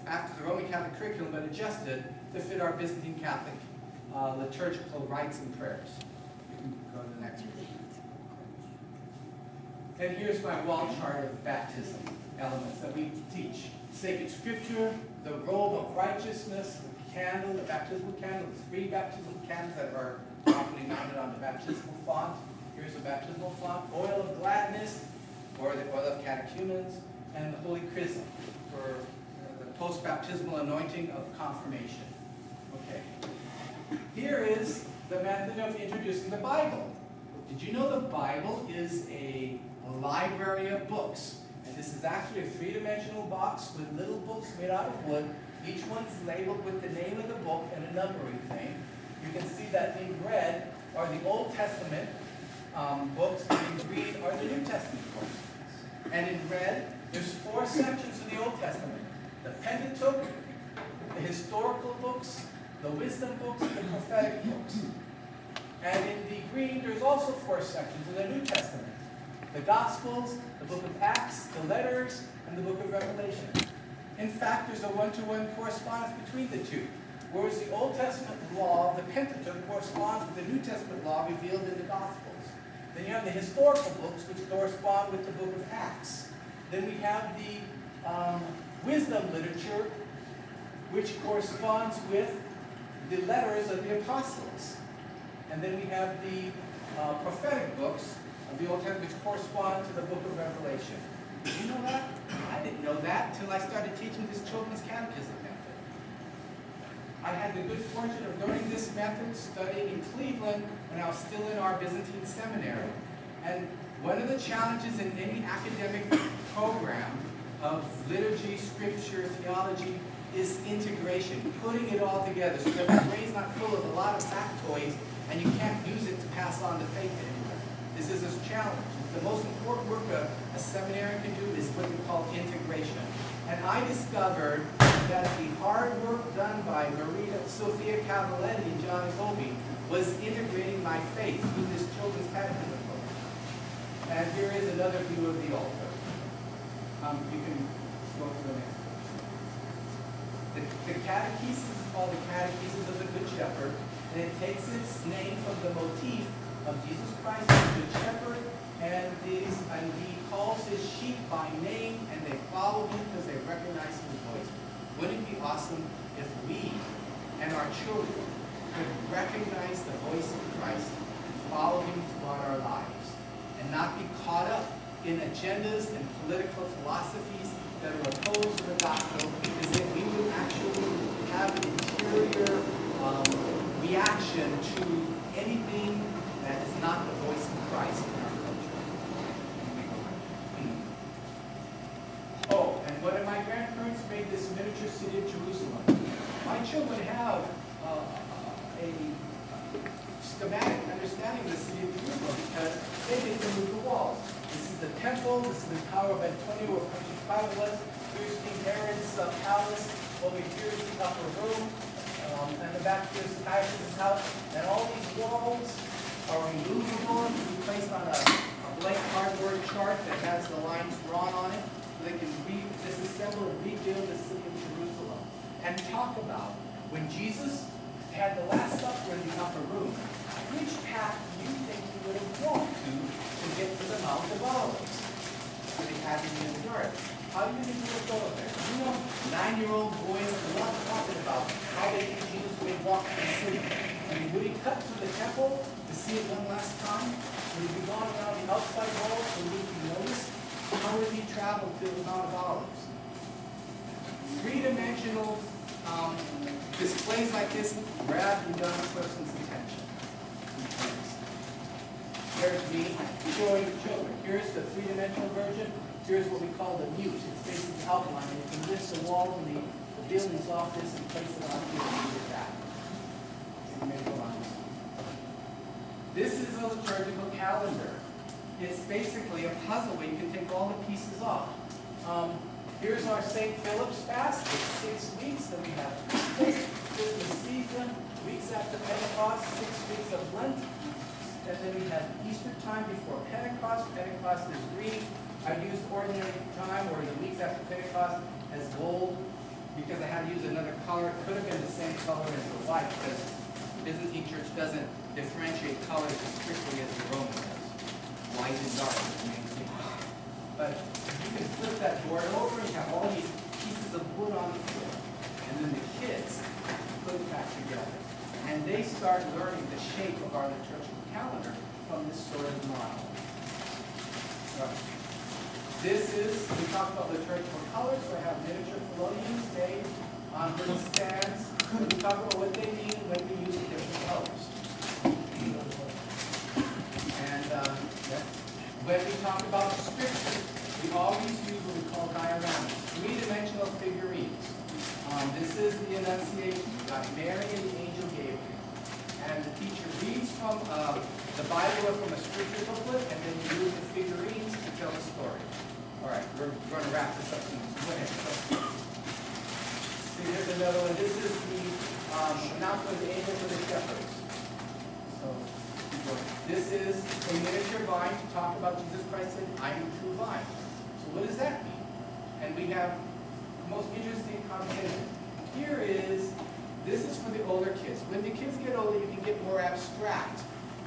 after the Roman Catholic curriculum, but adjusted to fit our Byzantine Catholic liturgical rites and prayers. You can go to the next one. And here's my wall chart of baptism elements that we teach. Sacred Scripture, the robe of righteousness, the candle, the baptismal candle, the 3 baptismal candles that are properly mounted on the baptismal font. Here's the baptismal font, oil of gladness, or the oil of catechumens, and the holy chrism for the post-baptismal anointing of confirmation. Okay. Here is the method of introducing the Bible. Did you know the Bible is a library of books? And this is actually a 3-dimensional box with little books made out of wood. Each one's labeled with the name of the book and a numbering thing. You can see that in red are the Old Testament books, and in green are the New Testament books. And in red, there's 4 sections of the Old Testament: the Pentateuch, the historical books, the wisdom books, and the prophetic books. And in the green, there's also 4 sections in the New Testament: the Gospels, the book of Acts, the letters, and the book of Revelation. In fact, there's a one-to-one correspondence between the 2. Whereas the Old Testament law of the Pentateuch corresponds with the New Testament law revealed in the Gospels. Then you have the historical books, which correspond with the book of Acts. Then we have the wisdom literature, which corresponds with the letters of the apostles. And then we have the prophetic books of the Old Testament, which correspond to the book of Revelation. Did you know that? I didn't know that until I started teaching this children's catechism method. I had the good fortune of learning this method studying in Cleveland when I was still in our Byzantine seminary. And one of the challenges in any academic program of liturgy, scripture, theology is integration, putting it all together so that the brain's not full of a lot of factoids and you can't use it to pass on the faith to anyone. This is a challenge. The most important work a seminarian can do is what we call integration. And I discovered that the hard work done by Maria Sophia Cavaletti and John Agobi was integrating my faith through this children's catechism book. And here is another view of the altar. You can go to the next. The catechesis is called the Catechesis of the Good Shepherd, and it takes its name from the motif of Jesus Christ, the Good Shepherd, and he calls his sheep by name, and they follow him because they recognize his voice. Wouldn't it be awesome if we and our children could recognize the voice of Christ and follow him throughout our lives, and not be caught up in agendas and political philosophies that are opposed to the gospel, is that we would actually have an interior reaction to anything that is not the voice of Christ in our culture. Oh, and one of my grandparents made this miniature city of Jerusalem. My children have a schematic understanding of the city of Jerusalem because they didn't remove the walls. This is the temple, this is the Tower of Antonio, where Pontius Pilate was. Here's King Herod's palace. Over here is the upper room. And the back here is the Caiaphas' house. And all these walls are removable and can be placed on a blank cardboard chart that has the lines drawn on it. So they can disassemble and rebuild the city of Jerusalem. And talk about when Jesus had the Last Supper in the upper room, which path do you think he would have walked to get to the Mount of Olives? Where they had him in the garden. How do you think he would go up there? You know, 9-year-old boys love talking about how they think Jesus would walk to the city. I mean, would he cut through the temple to see it one last time? Would he be gone around the outside walls so he would be noticed? How would he travel to the Mount of Olives? Three-dimensional displays like this grab the young person's attention. Here's me showing the children. Here's the three-dimensional version. Here's what we call the mute. It's basically the outline. And you can lift the walls and the buildings off this and place it on here and do that. So you may go on. This is a liturgical calendar. It's basically a puzzle where you can take all the pieces off. Here's our St. Philip's fast. It's 6 weeks. Then we have Christmas season, weeks after Pentecost, 6 weeks of Lent. And then we have Easter time before Pentecost. Pentecost is green. I used ordinary time, or the weeks after Pentecost, as gold, because I had to use another color. It could have been the same color as the white, because the Byzantine Church doesn't differentiate colors as strictly as the Roman does. White and dark is the main thing. But you can flip that board over and have all these pieces of wood on the floor. And then the kids put it back together. And they start learning the shape of our liturgical calendar from this sort of model. Right. This is, we talk about liturgical colors, so I have miniature photos made on little stands. We talk about what they mean when we use different colors. And when we talk about scripture, we always use what we call dioramas, three-dimensional figurines. This is the Annunciation. We've got Mary and the angel Gabriel. And the teacher reads from the Bible or from a scripture booklet, and then you use the figurines to tell a story. All right, we're going to wrap this up soon. Go ahead. See, here's another one. This is the announcement of the angel for the shepherds. So, this is a miniature vine to talk about Jesus Christ said, I am the true vine. So what does that mean? And we have the most interesting conversation. Here is, this is for the older kids. When the kids get older, you can get more abstract.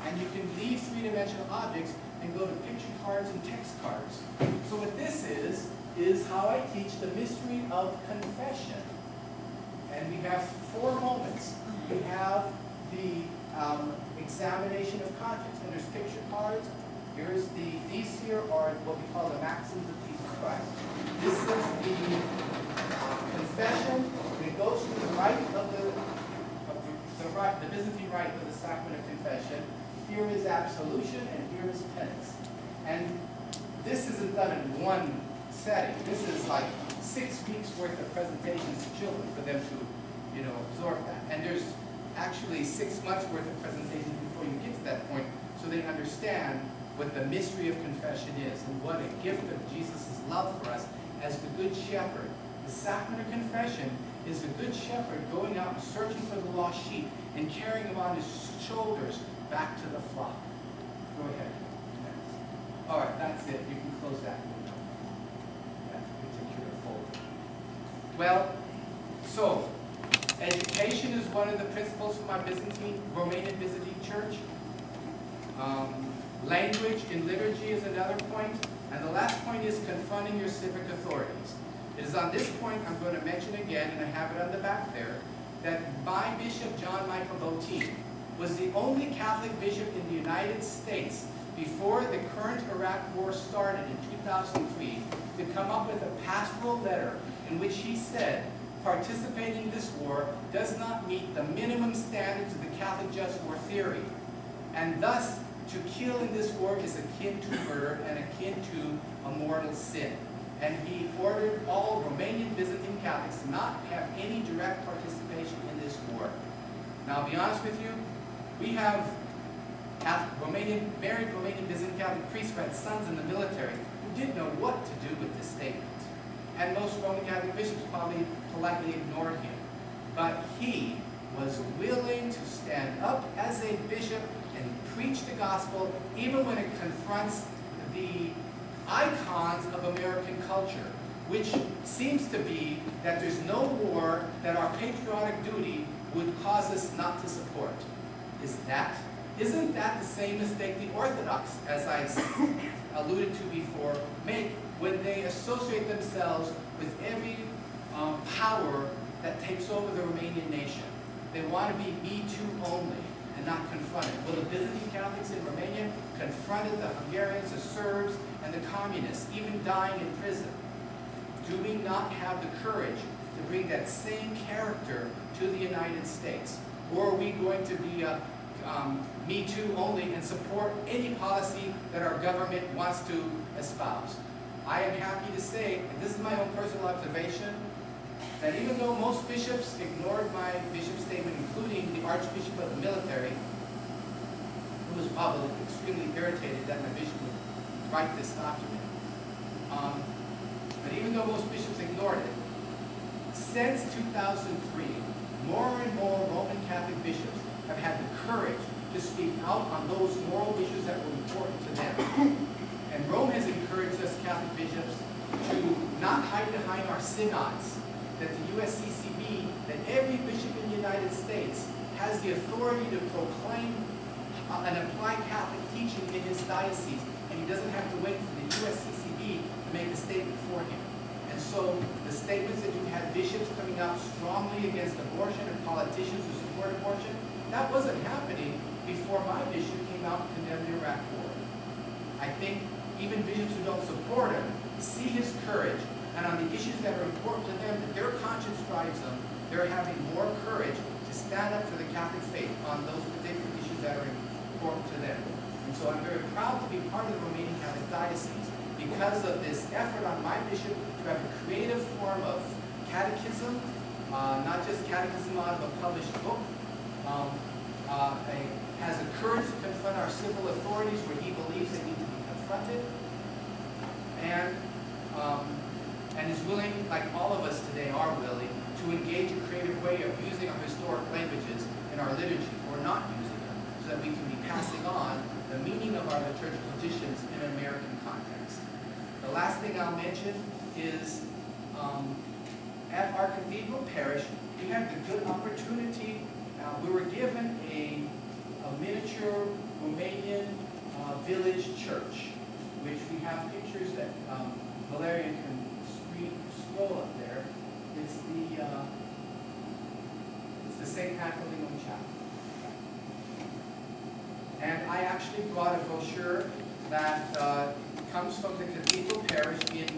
And you can leave three-dimensional objects and go to picture cards and text cards. So what this is how I teach the mystery of confession. And we have 4 moments. We have the examination of conscience. And there's picture cards. Here's these here are what we call the maxims of Jesus Christ. This is the confession. And it goes to the right of the Byzantine rite of the sacrament of confession. Here is absolution, and here is penance. And this isn't done in one setting. This is like 6 weeks worth of presentations to children for them to, absorb that. And there's actually 6 months worth of presentations before you get to that point, so they understand what the mystery of confession is and what a gift of Jesus' love for us as the Good Shepherd. The sacrament of confession is the Good Shepherd going out and searching for the lost sheep and carrying them on his shoulders back to the flock. Go ahead. Next. All right, that's it. You can close that window. That particular folder. Well, so education is one of the principles for my Romanian Byzantine Church. Language in liturgy is another point. And the last point is confronting your civic authorities. It is on this point I'm going to mention again, and I have it on the back there, that my Bishop John Michael Botein was the only Catholic bishop in the United States before the current Iraq war started in 2003 to come up with a pastoral letter in which he said participating in this war does not meet the minimum standards of the Catholic just war theory, and thus to kill in this war is akin to murder and akin to a mortal sin. And he ordered all Romanian Byzantine Catholics to not have any direct participation in this war. Now, I'll be honest with you, we have married Romanian Byzantine Catholic priests who had sons in the military who didn't know what to do with this statement. And most Roman Catholic bishops probably politely ignored him. But he was willing to stand up as a bishop and preach the gospel, even when it confronts the icons of American culture, which seems to be that there's no war that our patriotic duty would cause us not to support. Isn't that the same mistake the Orthodox, as I alluded to before, make when they associate themselves with every power that takes over the Romanian nation? They want to be Me Too only and not confront it. Well, the Byzantine Catholics in Romania confronted the Hungarians, the Serbs, and the communists, even dying in prison. Do we not have the courage to bring that same character to the United States? Or are we going to be Me Too only and support any policy that our government wants to espouse? I am happy to say, and this is my own personal observation, that even though most bishops ignored my bishop's statement, including the Archbishop of the military, who was probably extremely irritated that my bishop would write this document, but even though most bishops ignored it, since 2003, more and more Roman Catholic bishops have had the courage to speak out on those moral issues that were important to them. And Rome has encouraged us Catholic bishops to not hide behind our synods, that the USCCB, that every bishop in the United States has the authority to proclaim and apply Catholic teaching in his diocese, and he doesn't have to wait for the USCCB to make a statement for him. And so the statements that you've had bishops coming out strongly against abortion and politicians who support abortion, that wasn't happening before my bishop came out and condemned the Iraq war. I think even bishops who don't support him see his courage, and on the issues that are important to them, that their conscience drives them, they're having more courage to stand up for the Catholic faith on those particular issues that are important to them. And so I'm very proud to be part of the Romanian Catholic Diocese because of this effort on my bishop to have a creative form of catechism, not just catechism out of a published book. Has the courage to confront our civil authorities where he believes they need to be confronted, and is willing, like all of us today are willing, to engage a creative way of using our historic languages in our liturgy, or not using them, so that we can be passing on the meaning of our liturgical traditions in an American context. The last thing I'll mention is at our cathedral parish, we had the good opportunity, we were given a miniature Romanian village church, which we have pictures that Valerian can scroll up there. It's the St. Pantaleon Chapel. And I actually brought a brochure that comes from the cathedral parish in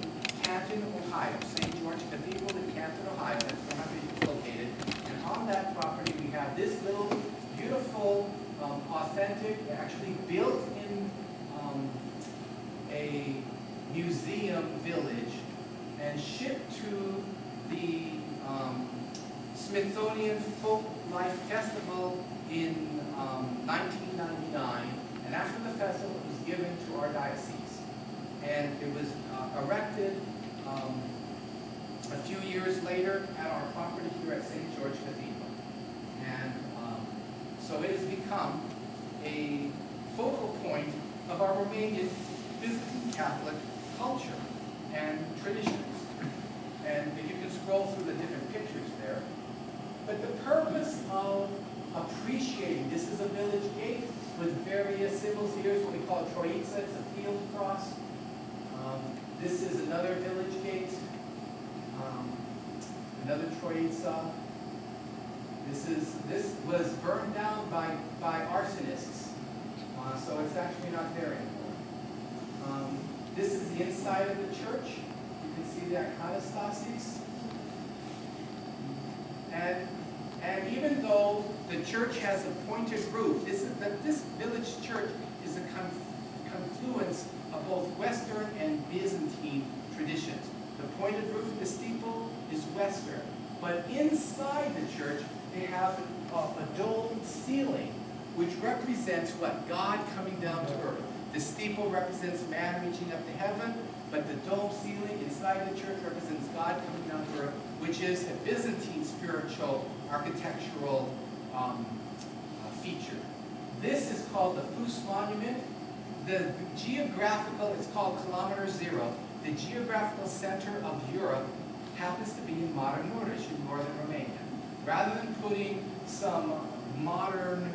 Canton, Ohio, St. George Cathedral in Canton, Ohio. That's where it's located. And on that property, we have this little beautiful, authentic, actually built in a museum village and shipped to the Smithsonian Folk Life Festival in 1999. And after the festival, it was given to our diocese. And it was erected a few years later at our property here at St. George Cathedral. And so it has become a focal point of our Romanian Byzantine Catholic culture and traditions. And you can scroll through the different pictures there. But the purpose of appreciating, this is a village gate with various symbols. Here's what we call a troitsa, it's a field cross. This is another village gate, another troitsa. This was burned down by arsonists, so it's actually not there anymore. This is the inside of the church. You can see the iconostasis. And even though the church has a pointed roof, this village church is a confluence of both Western and Byzantine traditions. The pointed roof of the steeple is Western, but inside the church they have a domed ceiling, which represents what? God coming down to earth. The steeple represents man reaching up to heaven, but the dome ceiling inside the church represents God coming down to earth, which is a Byzantine spiritual architectural feature. This is called the Fus Monument. The geographical, it's called Kilometer Zero. The geographical center of Europe happens to be in modern Nordish, in northern Romania. Rather than putting some modern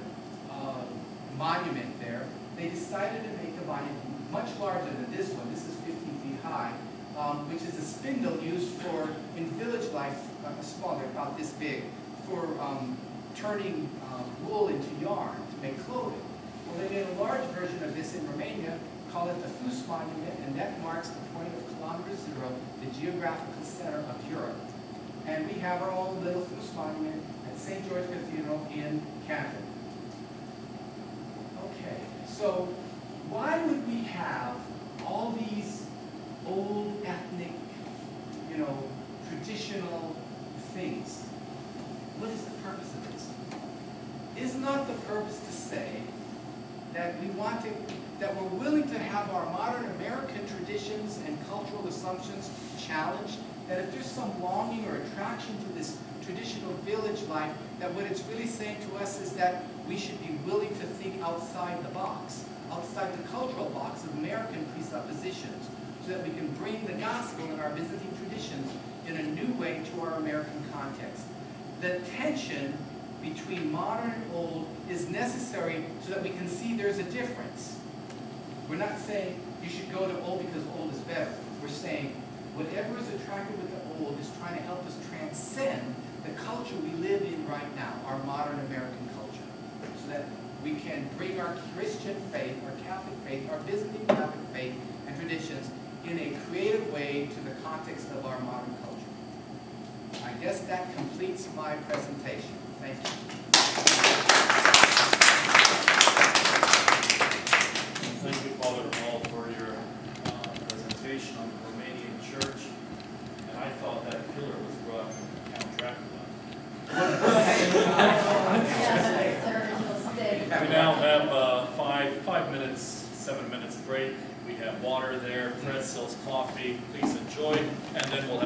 monument there, they decided to make a monument much larger than this one. This is 15 feet high, which is a spindle used for, in village life, small, they're about this big, for turning wool into yarn to make clothing. Well, they made a large version of this in Romania, call it the Fus Monument, and that marks the point of Kilometer Zero, the geographical center of Europe. And we have our own little Fus Monument at St. George Cathedral in Canada. Okay, so why would we have all these old ethnic, traditional things? What is the purpose of this? Is not the purpose to say that that we're willing to have our modern American traditions and cultural assumptions challenged? That if there's some longing or attraction to this traditional village life, that what it's really saying to us is that we should be willing to think outside the box, outside the cultural box of American presuppositions, so that we can bring the gospel and our Byzantine traditions in a new way to our American context. The tension between modern and old is necessary so that we can see there's a difference. We're not saying you should go to old because old is better. We're saying whatever is attractive with the old is trying to help us transcend the culture we live in right now, our modern American culture, so that we can bring our Christian faith, our Catholic faith, our Byzantine Catholic faith and traditions in a creative way to the context of our modern culture. I guess that completes my presentation. Thank you. Thank you, Father Paul, for your presentation on the Romanian Church. And I thought that pillar was brought from Count Dracula. We now have 5 minutes, 7 minutes break. We have water there, pretzels, coffee. Please enjoy, and then we'll have